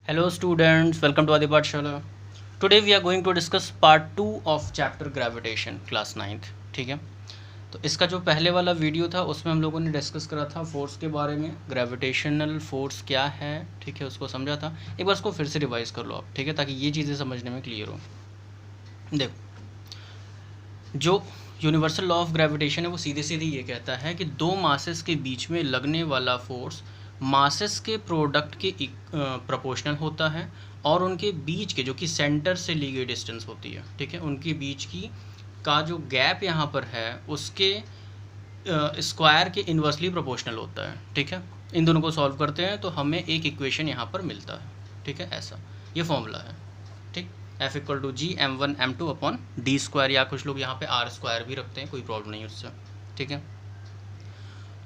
Hello students, welcome to Adi Pathshala. Today we are going to discuss part 2 of chapter gravitation class 9th. ठीक है, तो इसका जो पहले वाला वीडियो था उसमें हम लोगों ने डिस्कस करा था फोर्स के बारे में, ग्रेविटेशनल फोर्स क्या है, ठीक है, उसको समझा था। एक बार उसको फिर से रिवाइज कर लो आप, ठीक है, ताकि ये चीज़ें समझने में क्लियर हो। देखो, जो यूनिवर्सल लॉ ऑफ ग्रेविटेशन है वो सीधे सीधे ये कहता है कि दो मासेस के बीच में लगने वाला फोर्स मासेस के प्रोडक्ट के प्रोपोर्शनल होता है और उनके बीच के, जो कि सेंटर से ली गई डिस्टेंस होती है, ठीक है, उनके बीच की का जो गैप यहाँ पर है उसके स्क्वायर के इन्वर्सली प्रोपोर्शनल होता है। ठीक है, इन दोनों को सॉल्व करते हैं तो हमें एक इक्वेशन यहाँ पर मिलता है। ठीक है, ऐसा ये फॉर्मूला है। ठीक, F equal to G m1 m2 upon d square, या कुछ लोग यहाँ पे आर स्क्वायर भी रखते हैं, कोई प्रॉब्लम नहीं उससे। ठीक है,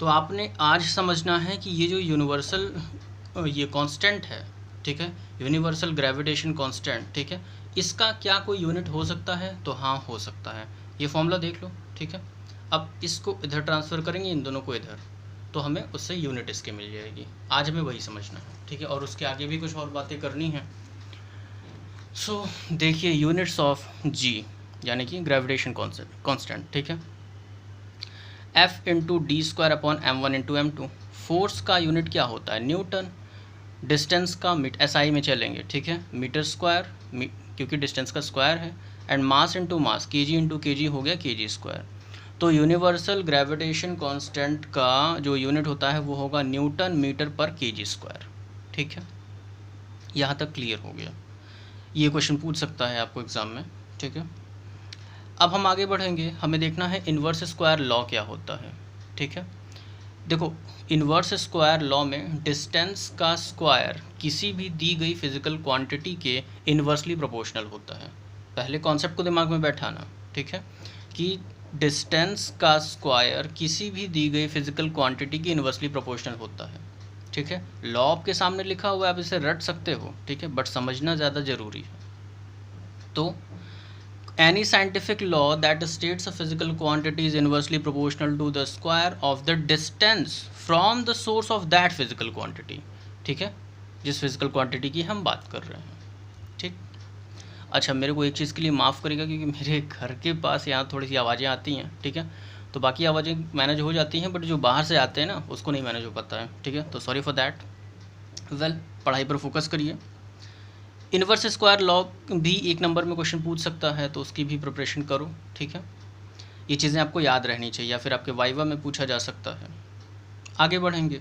तो आपने आज समझना है कि ये जो यूनिवर्सल ये कांस्टेंट है, ठीक है, यूनिवर्सल ग्रेविटेशन कांस्टेंट, ठीक है, इसका क्या कोई यूनिट हो सकता है? तो हाँ, हो सकता है। ये फॉर्मूला देख लो। ठीक है, अब इसको इधर ट्रांसफ़र करेंगे, इन दोनों को इधर, तो हमें उससे यूनिट इसके मिल जाएगी। आज हमें वही समझना है। ठीक है, और उसके आगे भी कुछ और बातें करनी हैं। सो देखिए, यूनिट्स ऑफ जी यानी कि ग्रेविटेशन कांस्टेंट, ठीक है, F into D square upon m1 into m2। Force का यूनिट क्या होता है? न्यूटन। डिस्टेंस का SI में चलेंगे, ठीक है, मीटर स्क्वायर, क्योंकि डिस्टेंस का स्क्वायर है, and mass into mass, kg into kg हो गया kg स्क्वायर। तो यूनिवर्सल ग्रेविटेशन कांस्टेंट का जो यूनिट होता है वो होगा न्यूटन मीटर पर kg स्क्वायर। ठीक है, यहाँ तक क्लियर हो गया। ये क्वेश्चन पूछ सकता है आपको एग्ज़ाम में। ठीक है, अब हम आगे बढ़ेंगे, हमें देखना है इन्वर्स स्क्वायर लॉ क्या होता है। ठीक है, देखो, इन्वर्स स्क्वायर लॉ में डिस्टेंस का स्क्वायर किसी भी दी गई फिजिकल क्वांटिटी के इन्वर्सली प्रोपोर्शनल होता है। पहले कॉन्सेप्ट को दिमाग में बैठाना, ठीक है, कि डिस्टेंस का स्क्वायर किसी भी दी गई फिजिकल क्वांटिटी की इन्वर्सली प्रोपोर्शनल होता है। ठीक है, लॉ आपके सामने लिखा हुआ है, आप इसे रट सकते हो, ठीक है, बट समझना ज़्यादा ज़रूरी है। तो any scientific law that states a physical quantity is inversely proportional to the square of the distance from the source of that physical quantity। ठीक है, जिस फिजिकल क्वांटिटी की हम बात कर रहे हैं। ठीक, अच्छा, मेरे को एक चीज़ के लिए माफ़ करेगा, क्योंकि मेरे घर के पास यहाँ थोड़ी सी आवाज़ें आती हैं। ठीक है, तो बाकी आवाज़ें मैनेज हो जाती हैं, बट जो बाहर से आते हैं ना उसको नहीं मैनेज हो पाता है। ठीक है, तो सॉरी फॉर दैट। वेल, पढ़ाई पर फोकस करिए। इन्वर्स स्क्वायर लॉ भी एक नंबर में क्वेश्चन पूछ सकता है, तो उसकी भी प्रिपरेशन करो। ठीक है, ये चीज़ें आपको याद रहनी चाहिए, या फिर आपके वाइवा में पूछा जा सकता है। आगे बढ़ेंगे,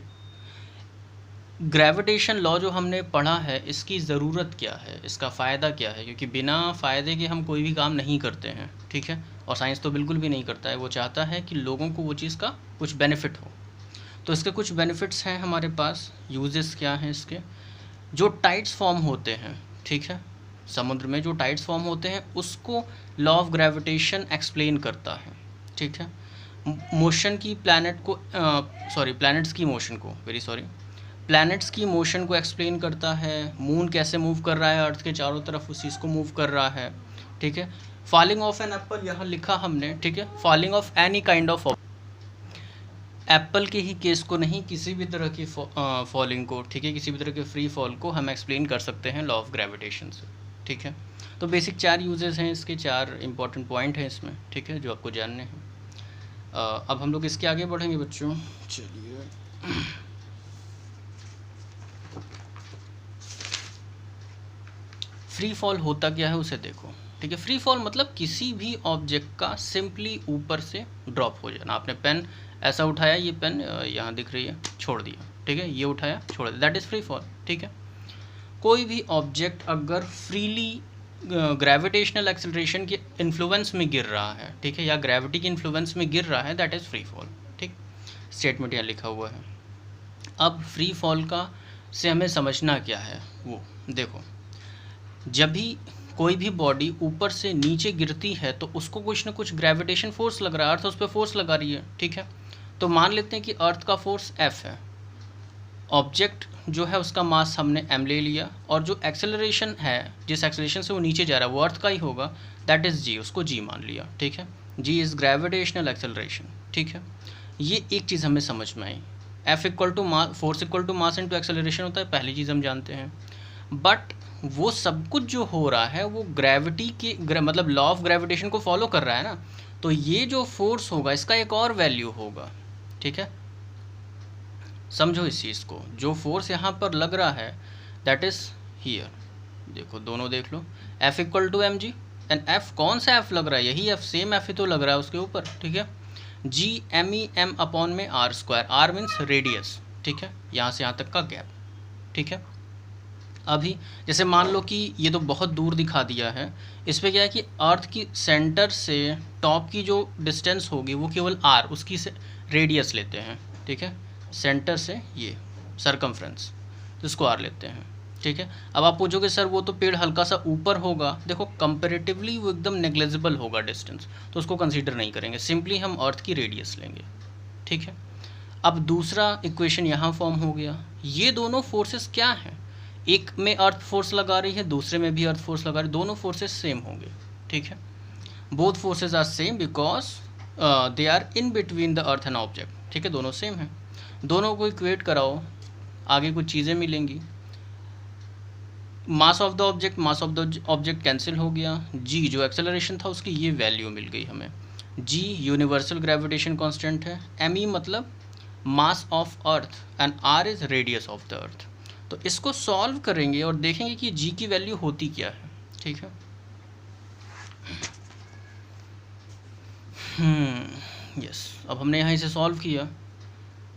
ग्रेविटेशन लॉ जो हमने पढ़ा है इसकी ज़रूरत क्या है, इसका फ़ायदा क्या है, क्योंकि बिना फ़ायदे के हम कोई भी काम नहीं करते हैं। ठीक है, और साइंस तो बिल्कुल भी नहीं करता है, वो चाहता है कि लोगों को वो चीज़ का कुछ बेनिफिट हो। तो इसके कुछ बेनिफिट्स हैं हमारे पास। यूजेस क्या हैं इसके? जो टाइड्स फॉर्म होते हैं, ठीक है, समुद्र में जो टाइड्स फॉर्म होते हैं उसको लॉ ऑफ ग्रेविटेशन एक्सप्लेन करता है। ठीक है, मोशन की प्लैनेट्स की मोशन को, प्लैनेट्स की मोशन को एक्सप्लेन करता है। मून कैसे मूव कर रहा है अर्थ के चारों तरफ, उस चीज़ को मूव कर रहा है। ठीक है, फॉलिंग ऑफ एन एप्पल यहाँ लिखा हमने। ठीक है, falling of any kind of Apple के ही केस को नहीं, किसी भी तरह की फॉलिंग को, ठीक है, किसी भी तरह के फ्री फॉल को हम एक्सप्लेन कर सकते हैं लॉ ऑफ ग्रेविटेशन से। ठीक है, तो बेसिक 4 यूजेस हैं इसके, 4 इंपॉर्टेंट पॉइंट हैं इसमें, ठीक है, जो आपको जानने हैं। अब हम लोग इसके आगे बढ़ेंगे बच्चों। चलिए, फ्री फॉल होता क्या है उसे देखो। ठीक है, फ्री फॉल मतलब किसी भी ऑब्जेक्ट का सिंपली ऊपर से ड्रॉप हो जाना। आपने पेन ऐसा उठाया, ये पेन यहाँ दिख रही है, छोड़ दिया। ठीक है, ये उठाया, छोड़ दिया, दैट इज़ फ्री फॉल। ठीक है, कोई भी ऑब्जेक्ट अगर फ्रीली ग्रेविटेशनल एक्सेलरेशन के इन्फ्लुएंस में गिर रहा है, ठीक है, या ग्रेविटी के इन्फ्लुएंस में गिर रहा है, दैट इज़ फ्री फॉल। ठीक, स्टेटमेंट यहाँ लिखा हुआ है। अब फ्री फॉल का से हमें समझना क्या है वो देखो। जब भी कोई भी बॉडी ऊपर से नीचे गिरती है तो उसको कुछ ना कुछ ग्रेविटेशन फोर्स लग रहा है, अर्थ उस पर फोर्स लगा रही है। ठीक है, तो मान लेते हैं कि अर्थ का फोर्स F है, ऑब्जेक्ट जो है उसका मास हमने m ले लिया, और जो एक्सेलरेशन है, जिस एक्सेलरेशन से वो नीचे जा रहा है वो अर्थ का ही होगा, दैट इज़ g, उसको g मान लिया। ठीक है, g इज़ ग्रेविटेशनल एक्सेलरेशन। ठीक है, ये एक चीज़ हमें समझ में आई। F equal to mass, force equal to mass into acceleration होता है, पहली चीज़ हम जानते हैं। बट वो सब कुछ जो हो रहा है वो ग्रेविटी के मतलब लॉ ऑफ ग्रेविटेशन को फॉलो कर रहा है ना, तो ये जो फोर्स होगा इसका एक और वैल्यू होगा, ठीक है। समझो इस चीज़ को, जो फोर्स यहाँ पर लग रहा है दैट इज़ हियर, देखो दोनों देख लो, F equal to m g, and F कौन सा F लग रहा है, यही F, सेम F ही तो लग रहा है उसके ऊपर, ठीक है। G M E M upon में R square, R means radius, ठीक है, यहाँ से यहाँ तक का गैप, ठीक है। अभी जैसे मान लो कि ये तो बहुत दूर दिखा दिया है, इस पे क्या है कि अर्थ की सेंटर से टॉप की जो डिस्टेंस होगी वो केवल आर, उसकी से रेडियस लेते हैं, ठीक है, सेंटर से ये सरकमफ्रेंस, तो इसको आर लेते हैं, ठीक है। अब आप पूछोगे सर वो तो पेड़ हल्का सा ऊपर होगा, देखो कंपेरेटिवली वो एकदम नेग्लिजिबल होगा डिस्टेंस, तो उसको कंसीडर नहीं करेंगे, सिंपली हम अर्थ की रेडियस लेंगे, ठीक है। अब दूसरा इक्वेशन यहाँ फॉर्म हो गया, ये दोनों फोर्सेस क्या हैं, एक में अर्थ फोर्स लगा रही है, दूसरे में भी अर्थ फोर्स लगा रही है, दोनों फोर्सेस सेम होंगे, ठीक है। Both forces are same because they are in between the earth and object, ठीक है, दोनों सेम हैं। दोनों को इक्वेट कराओ, आगे कुछ चीज़ें मिलेंगी, mass of the object, mass of the object cancel हो गया, जी जो एक्सेलरेशन था उसकी ये वैल्यू मिल गई हमें, जी यूनिवर्सल ग्रेविटेशन कांस्टेंट है, एम ई मतलब mass of earth and r is radius of the earth. तो इसको सॉल्व करेंगे और देखेंगे कि जी की वैल्यू होती क्या है, ठीक है। यस, अब हमने यहाँ इसे सॉल्व किया,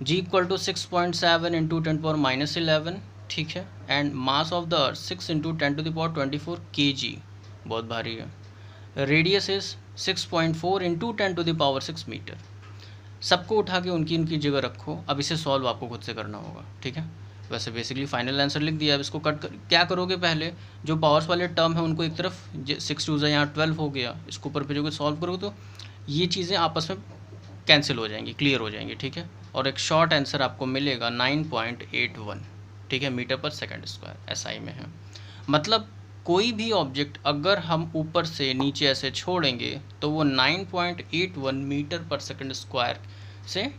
जी इक्वल टू 6.7 इंटू 10⁻11, ठीक है, and mass of the earth 6 into 10⁻24 kg, बहुत भारी है, रेडियस इज 6.4 इंटू 10⁻6 मीटर। सबको उठा के उनकी उनकी जगह रखो, अब इसे सॉल्व आपको खुद से करना होगा, ठीक है। वैसे बेसिकली फाइनल आंसर लिख दिया, अब इसको कट कर क्या करोगे, पहले जो पावर्स वाले टर्म है उनको एक तरफ, 6 2 यहाँ 12 हो गया, इसको ऊपर भेजोगे, सॉल्व करोगे तो ये चीज़ें आपस में कैंसिल हो जाएंगी, क्लियर हो जाएंगी, ठीक है। और एक शॉर्ट आंसर आपको मिलेगा 9.81, ठीक है, मीटर पर सेकंड स्क्वायर, एसआई में है। मतलब कोई भी ऑब्जेक्ट अगर हम ऊपर से नीचे ऐसे छोड़ेंगे तो वो 9.81 मीटर पर सेकंड स्क्वायर से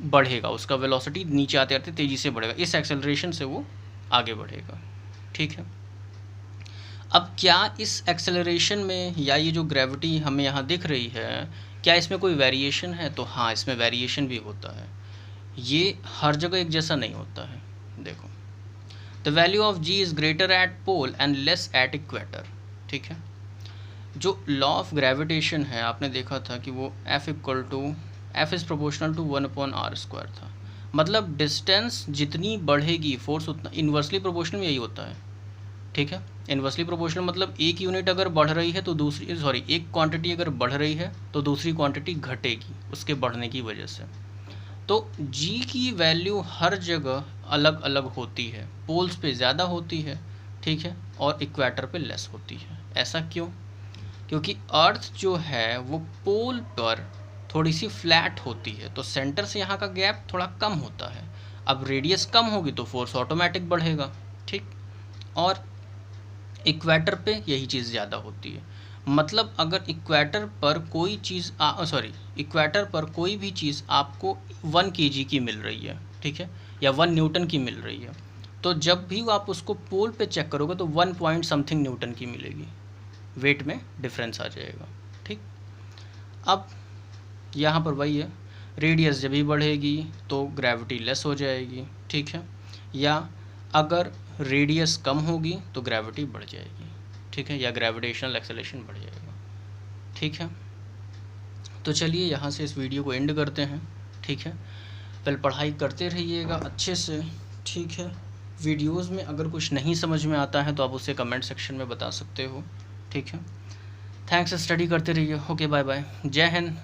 बढ़ेगा, उसका वेलोसिटी नीचे आते आते तेज़ी से बढ़ेगा, इस एक्सेलरेशन से वो आगे बढ़ेगा, ठीक है। अब क्या इस एक्सेलरेशन में या ये जो ग्रेविटी हमें यहाँ दिख रही है, क्या इसमें कोई वेरिएशन है, तो हाँ इसमें वेरिएशन भी होता है, ये हर जगह एक जैसा नहीं होता है। देखो, the value of g is greater at pole and less at equator, ठीक है। जो लॉ ऑफ ग्रेविटेशन है आपने देखा था कि वो F equal to F is proportional to 1/r square था, मतलब डिस्टेंस जितनी बढ़ेगी फोर्स उतना, इन्वर्सली प्रोपोर्शनल में यही होता है, ठीक है। इन्वर्सली प्रोपोर्शनल मतलब एक यूनिट अगर बढ़ रही है तो दूसरी, सॉरी एक क्वांटिटी अगर बढ़ रही है तो दूसरी क्वांटिटी घटेगी उसके बढ़ने की वजह से। तो g की वैल्यू हर जगह अलग अलग होती है, पोल्स पे ज़्यादा होती है, ठीक है, और इक्वेटर पे लेस होती है। ऐसा क्यों? क्योंकि अर्थ जो है वो पोल पर थोड़ी सी फ्लैट होती है, तो सेंटर से यहाँ का गैप थोड़ा कम होता है। अब रेडियस कम होगी तो फोर्स ऑटोमेटिक बढ़ेगा, ठीक। और इक्वेटर पे यही चीज़ ज़्यादा होती है, मतलब अगर इक्वेटर पर कोई चीज़ इक्वेटर पर कोई भी चीज़ आपको 1 kg की मिल रही है, ठीक है, या 1 न्यूटन की मिल रही है, तो जब भी आप उसको पोल पे चेक करोगे तो 1 पॉइंट समथिंग न्यूटन की मिलेगी, वेट में डिफरेंस आ जाएगा, ठीक। अब यहाँ पर वही है, रेडियस जब भी बढ़ेगी तो ग्रेविटी लेस हो जाएगी, ठीक है, या अगर रेडियस कम होगी तो ग्रेविटी बढ़ जाएगी, ठीक है, या ग्रेविटेशनल एक्सेलरेशन बढ़ जाएगा, ठीक है। तो चलिए यहाँ से इस वीडियो को एंड करते हैं, ठीक है। पहले पढ़ाई करते रहिएगा अच्छे से, ठीक है। वीडियोस में अगर कुछ नहीं समझ में आता है तो आप उसे कमेंट सेक्शन में बता सकते हो, ठीक है। थैंक्स, स्टडी करते रहिए। ओके, बाय बाय, जय हिंद।